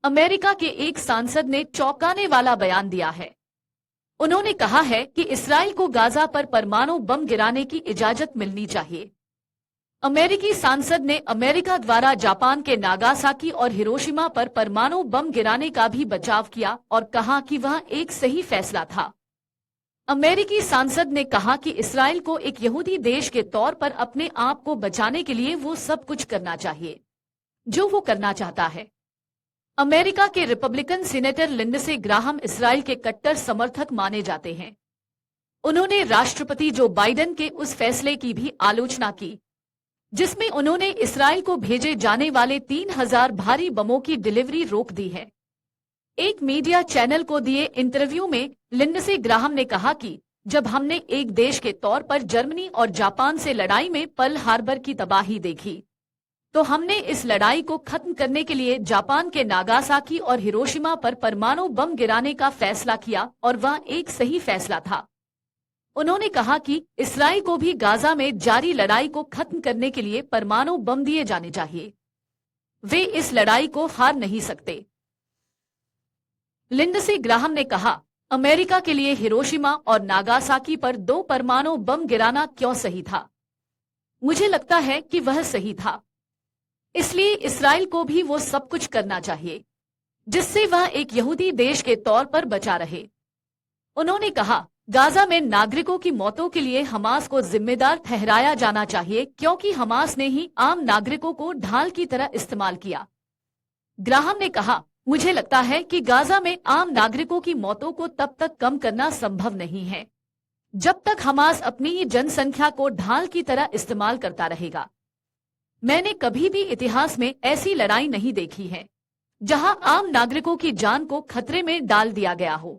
America के एक सांसद ने चौंकाने वाला बयान दिया है। उन्होंने कहा है कि इसराइल को गाजा पर परमाणु बम गिराने की इजाजत मिलनी चाहिए। अमेरिकी सांसद ने अमेरिका द्वारा जापान के नागासाकी और हिरोशिमा पर परमाणु बम गिराने का भी बचाव किया और कहा कि वह एक सही फैसला था। अमेरिकी सांसद ने कहा कि इसराइल को एक यहूदी देश के तौर पर अपने आप को बचाने के लिए वो सब कुछ करना चाहिए जो वो करना चाहता है। अमेरिका के Republican senator Lindsey Graham Israel के कट्टर समर्थक माने जाते हैं। उन्होंने राष्ट्रपति जो बाइडेन के उस फैसले की भी आलोचना की जिसमें उन्होंने इसराइल को भेजे जाने वाले 3000 भारी बमों की डिलीवरी रोक दी है। एक मीडिया चैनल को दिए इंटरव्यू में लिंडसे ग्राहम ने कहा कि जब हमने एक देश के तौर पर जर्मनी और जापान से लड़ाई में पर्ल हार्बर की तबाही देखी तो हमने इस लड़ाई को खत्म करने के लिए जापान के नागासाकी और हिरोशिमा पर परमाणु बम गिराने का फैसला किया और वह एक सही फैसला था। उन्होंने कहा कि इसराइल को भी गाजा में जारी लड़ाई को खत्म करने के लिए परमाणु बम दिए जाने चाहिए। वे इस लड़ाई को हार नहीं सकते। लिंडसे ग्राहम ने कहा, अमेरिका के लिए हिरोशिमा और नागासाकी पर 2 परमाणु बम गिराना क्यों सही था? मुझे लगता है कि वह सही था। इसलिए इसराइल को भी वो सब कुछ करना चाहिए जिससे वह एक यहूदी देश के तौर पर बचा रहे। उन्होंने कहा, गाजा में नागरिकों की मौतों के लिए हमास को जिम्मेदार ठहराया जाना चाहिए क्योंकि हमास ने ही आम नागरिकों को ढाल की तरह इस्तेमाल किया। ग्राहम ने कहा, मुझे लगता है कि गाजा में आम नागरिकों की मौतों को तब तक कम करना संभव नहीं है जब तक हमास अपनी ही जनसंख्या को ढाल की तरह इस्तेमाल करता रहेगा। मैंने कभी भी इतिहास में ऐसी लड़ाई नहीं देखी है जहां आम नागरिकों की जान को खतरे में डाल दिया गया हो।